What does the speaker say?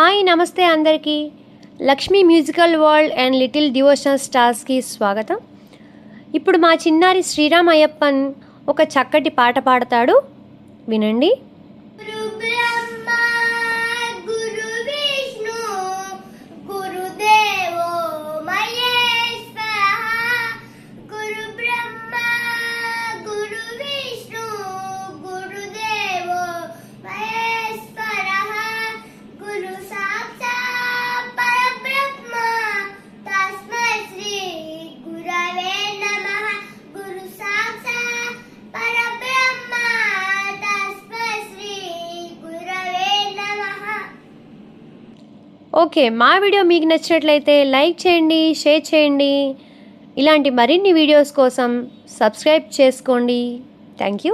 Hi నమస్తే అందరికీ Lakshmi musical world and little devotional స్టార్స్కి స్వాగతం. ఇప్పుడు మా చిన్నారి శ్రీరామ్ అయ్యప్పన్ ఒక చక్కటి పాట పాడతాడు, వినండి. ఓకే, మా వీడియో మీకు నచ్చినట్లయితే లైక్ చేయండి, షేర్ చేయండి. ఇలాంటి మరిన్ని వీడియోస్ కోసం సబ్స్క్రైబ్ చేసుకోండి. Thank you.